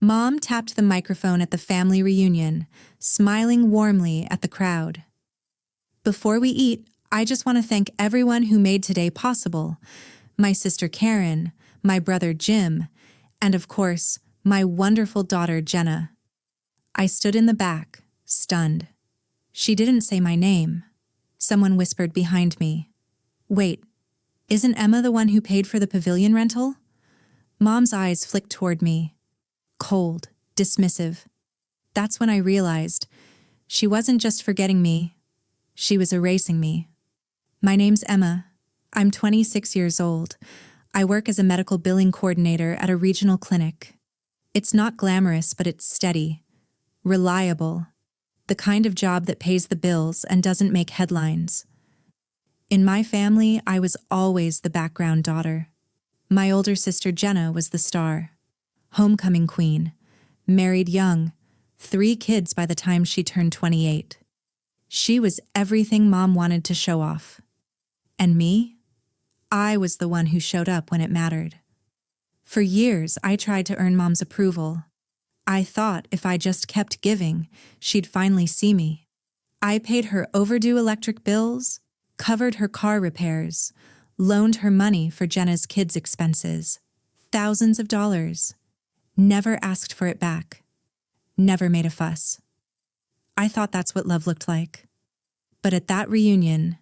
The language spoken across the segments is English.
Mom tapped the microphone at the family reunion, smiling warmly at the crowd. Before we eat, I just want to thank everyone who made today possible. My sister Karen, my brother Jim, and of course, my wonderful daughter Jenna. I stood in the back, stunned. She didn't say my name. Someone whispered behind me. Wait, isn't Emma the one who paid for the pavilion rental? Mom's eyes flicked toward me. Cold, dismissive. That's when I realized she wasn't just forgetting me, she was erasing me. My name's Emma. I'm 26 years old. I work as a medical billing coordinator at a regional clinic. It's not glamorous, but it's steady, reliable, the kind of job that pays the bills and doesn't make headlines. In my family, I was always the background daughter. My older sister Jenna was the star. Homecoming queen, married young, 3 kids by the time she turned 28. She was everything Mom wanted to show off. And me? I was the one who showed up when it mattered. For years, I tried to earn Mom's approval. I thought if I just kept giving, she'd finally see me. I paid her overdue electric bills, covered her car repairs, loaned her money for Jenna's kids' expenses. Thousands of dollars. Never asked for it back. Never made a fuss. I thought that's what love looked like. But at that reunion,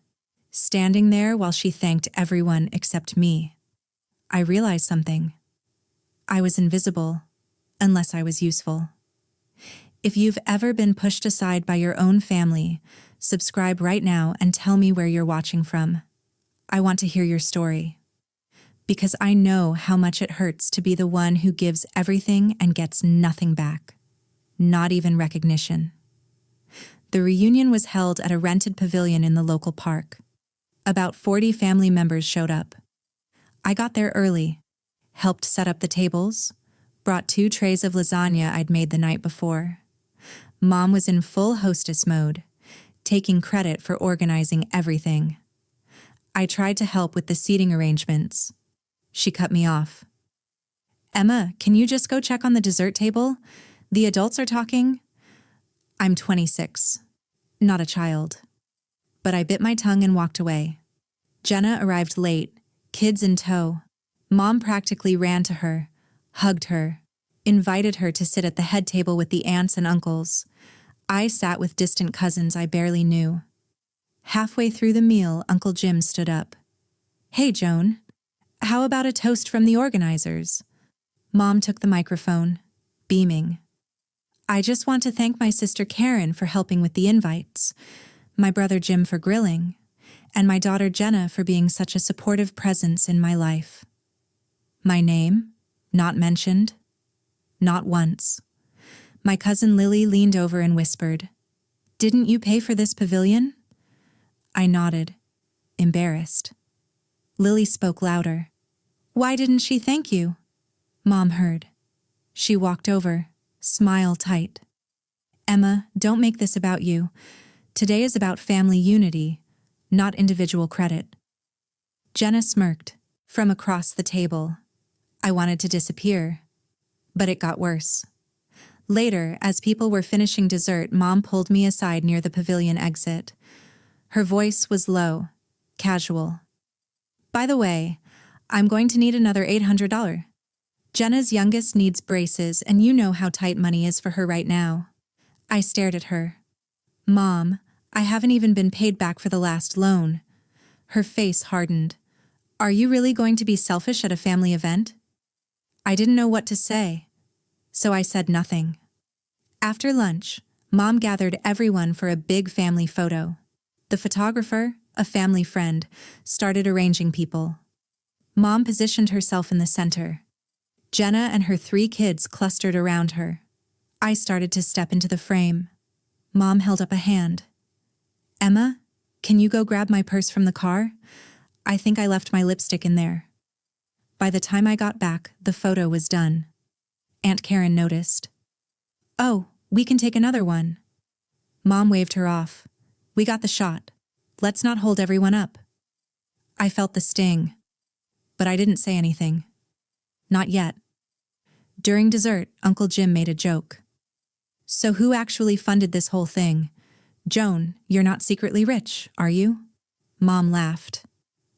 standing there while she thanked everyone except me, I realized something. I was invisible, unless I was useful. If you've ever been pushed aside by your own family, subscribe right now and tell me where you're watching from. I want to hear your story. Because I know how much it hurts to be the one who gives everything and gets nothing back. Not even recognition. The reunion was held at a rented pavilion in the local park. About 40 family members showed up. I got there early, helped set up the tables, brought 2 trays of lasagna I'd made the night before. Mom was in full hostess mode, taking credit for organizing everything. I tried to help with the seating arrangements. She cut me off. Emma, can you just go check on the dessert table? The adults are talking. I'm 26, not a child. But I bit my tongue and walked away. Jenna arrived late, kids in tow. Mom practically ran to her, hugged her, invited her to sit at the head table with the aunts and uncles. I sat with distant cousins I barely knew. Halfway through the meal, Uncle Jim stood up. Hey, Joan. How about a toast from the organizers? Mom took the microphone, beaming. I just want to thank my sister Karen for helping with the invites, my brother Jim for grilling, and my daughter Jenna for being such a supportive presence in my life. My name? Not mentioned? Not once. My cousin Lily leaned over and whispered, Didn't you pay for this pavilion? I nodded, embarrassed. Lily spoke louder. Why didn't she thank you? Mom heard. She walked over, smile tight. Emma, don't make this about you. Today is about family unity, not individual credit. Jenna smirked from across the table. I wanted to disappear, but it got worse. Later, as people were finishing dessert, Mom pulled me aside near the pavilion exit. Her voice was low, casual. By the way, I'm going to need another $800. Jenna's youngest needs braces, and you know how tight money is for her right now. I stared at her. Mom, I haven't even been paid back for the last loan. Her face hardened. Are you really going to be selfish at a family event? I didn't know what to say, so I said nothing. After lunch, Mom gathered everyone for a big family photo. The photographer, a family friend, started arranging people. Mom positioned herself in the center. Jenna and her 3 kids clustered around her. I started to step into the frame. Mom held up a hand. Emma, can you go grab my purse from the car? I think I left my lipstick in there. By the time I got back, the photo was done. Aunt Karen noticed. Oh, we can take another one. Mom waved her off. We got the shot. Let's not hold everyone up. I felt the sting, but I didn't say anything. Not yet. During dessert, Uncle Jim made a joke. "So who actually funded this whole thing? Joan, you're not secretly rich, are you?" Mom laughed.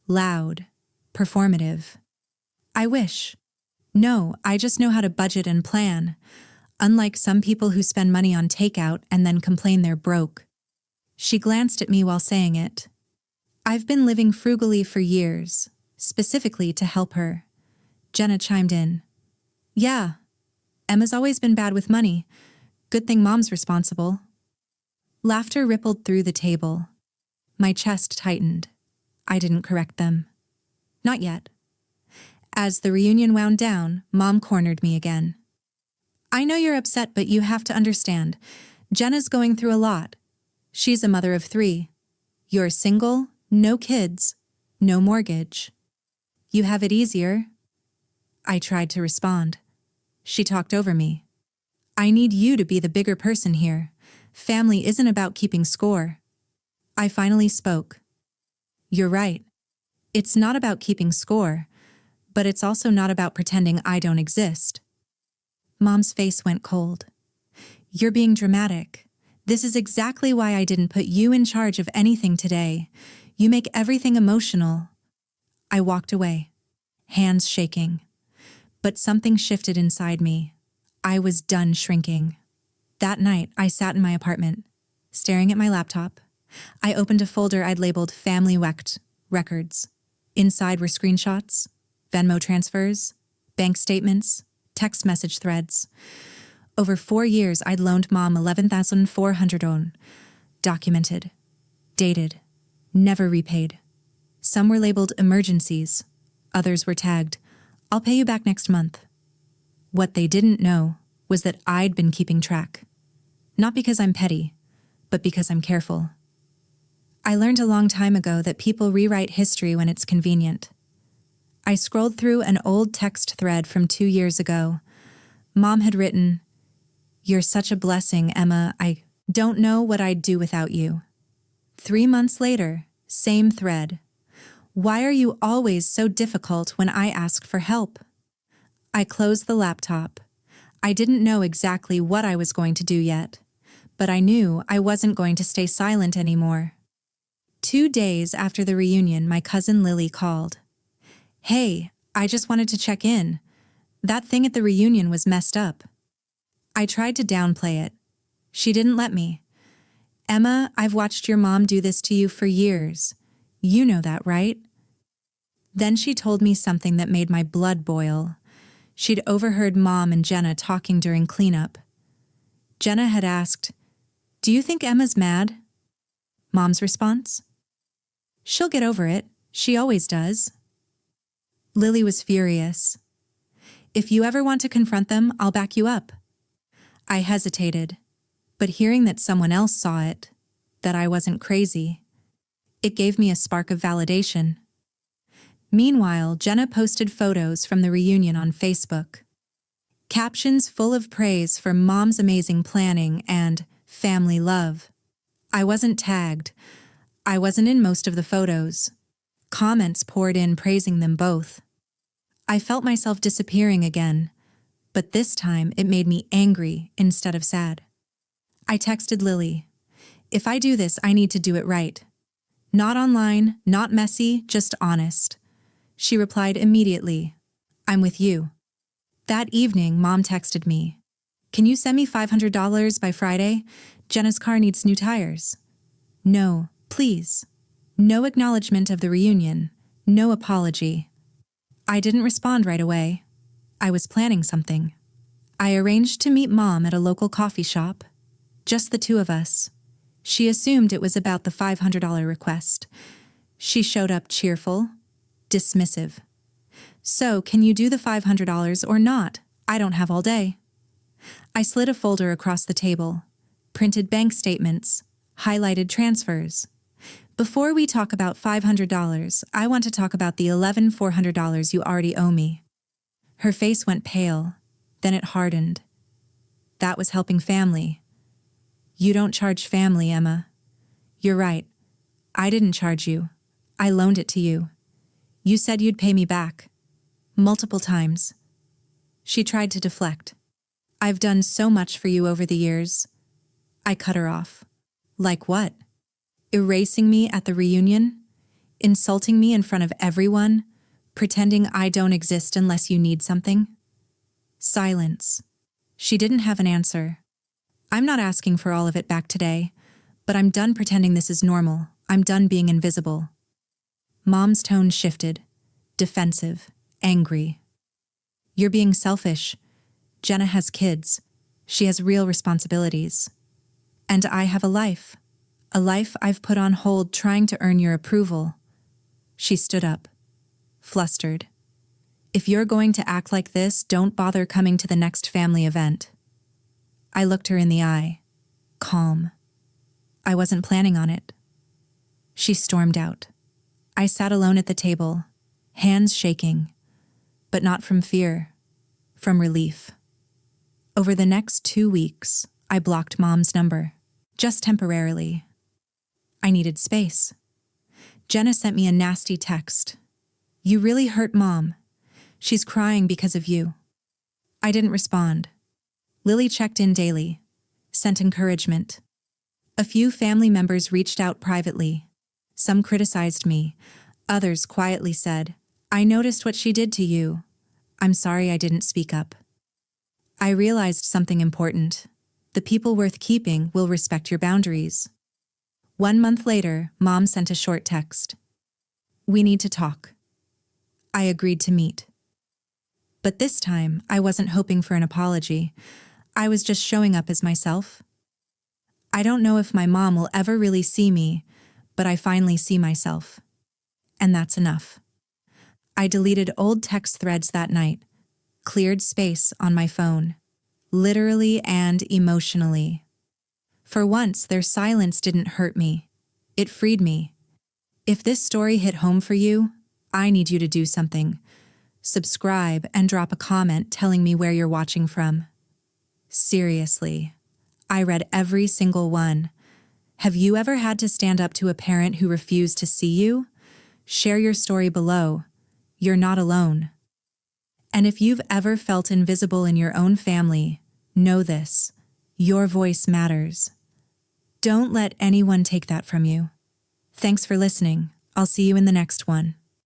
Loud. Performative. "I wish. No, I just know how to budget and plan. Unlike some people who spend money on takeout and then complain they're broke." She glanced at me while saying it. "I've been living frugally for years, specifically to help her." Jenna chimed in. "Yeah, Emma's always been bad with money. Good thing Mom's responsible." Laughter rippled through the table. My chest tightened. I didn't correct them. Not yet. As the reunion wound down, Mom cornered me again. "I know you're upset, but you have to understand. Jenna's going through a lot. She's a mother of 3. You're single, no kids, no mortgage. You have it easier." I tried to respond. She talked over me. "I need you to be the bigger person here. Family isn't about keeping score." I finally spoke. "You're right. It's not about keeping score, but it's also not about pretending I don't exist." Mom's face went cold. "You're being dramatic. This is exactly why I didn't put you in charge of anything today. You make everything emotional." I walked away, hands shaking. But something shifted inside me. I was done shrinking. That night, I sat in my apartment, staring at my laptop. I opened a folder I'd labeled Family Records. Inside were screenshots, Venmo transfers, bank statements, text message threads. Over 4 years, I'd loaned Mom 11,400 won. Documented. Dated. Never repaid. Some were labeled emergencies. Others were tagged, "I'll pay you back next month." What they didn't know was that I'd been keeping track. Not because I'm petty, but because I'm careful. I learned a long time ago that people rewrite history when it's convenient. I scrolled through an old text thread from 2 years ago. Mom had written, "You're such a blessing, Emma. I don't know what I'd do without you." 3 months later, same thread. "Why are you always so difficult when I ask for help?" I closed the laptop. I didn't know exactly what I was going to do yet, but I knew I wasn't going to stay silent anymore. 2 days after the reunion, my cousin Lily called. "Hey, I just wanted to check in. That thing at the reunion was messed up." I tried to downplay it. She didn't let me. "Emma, I've watched your mom do this to you for years. You know that, right?" Then she told me something that made my blood boil. She'd overheard Mom and Jenna talking during cleanup. Jenna had asked, "Do you think Emma's mad?" Mom's response? "She'll get over it. She always does." Lily was furious. "If you ever want to confront them, I'll back you up." I hesitated, but hearing that someone else saw it, that I wasn't crazy, it gave me a spark of validation. Meanwhile, Jenna posted photos from the reunion on Facebook. Captions full of praise for Mom's amazing planning and family love. I wasn't tagged. I wasn't in most of the photos. Comments poured in praising them both. I felt myself disappearing again, but this time it made me angry instead of sad. I texted Lily, "If I do this, I need to do it right. Not online, not messy, just honest." She replied immediately, "I'm with you." That evening, Mom texted me, "Can you send me $500 by Friday? Jenna's car needs new tires." No, please. No acknowledgement of the reunion. No apology. I didn't respond right away. I was planning something. I arranged to meet Mom at a local coffee shop. Just the 2 of us. She assumed it was about the $500 request. She showed up cheerful, dismissive. "So, can you do the $500 or not? I don't have all day." I slid a folder across the table, printed bank statements, highlighted transfers. "Before we talk about $500, I want to talk about the $11,400 you already owe me." Her face went pale, then it hardened. "That was helping family." "You don't charge family, Emma." "You're right. I didn't charge you. I loaned it to you. You said you'd pay me back. Multiple times." She tried to deflect. I've done so much for you over the years. I cut her off. Like what? Erasing me at the reunion? Insulting me in front of everyone? Pretending I don't exist unless you need something? Silence. She didn't have an answer. I'm not asking for all of it back today, but I'm done pretending this is normal. I'm done being invisible. Mom's tone shifted. Defensive. Angry. You're being selfish. Jenna has kids. She has real responsibilities. And I have a life. A life I've put on hold trying to earn your approval. She stood up. Flustered. If you're going to act like this, don't bother coming to the next family event. I looked her in the eye. Calm. I wasn't planning on it. She stormed out. I sat alone at the table, hands shaking, but not from fear, from relief. Over the next 2 weeks, I blocked Mom's number, just temporarily. I needed space. Jenna sent me a nasty text. You really hurt Mom. She's crying because of you. I didn't respond. Lily checked in daily, sent encouragement. A few family members reached out privately. Some criticized me. Others quietly said, I noticed what she did to you. I'm sorry I didn't speak up. I realized something important. The people worth keeping will respect your boundaries. 1 month later, Mom sent a short text. We need to talk. I agreed to meet. But this time, I wasn't hoping for an apology. I was just showing up as myself. I don't know if my mom will ever really see me, but I finally see myself. And that's enough. I deleted old text threads that night, cleared space on my phone, literally and emotionally. For once, their silence didn't hurt me. It freed me. If this story hit home for you, I need you to do something. Subscribe and drop a comment telling me where you're watching from. Seriously, I read every single one. Have you ever had to stand up to a parent who refused to see you? Share your story below. You're not alone. And if you've ever felt invisible in your own family, know this: your voice matters. Don't let anyone take that from you. Thanks for listening. I'll see you in the next one.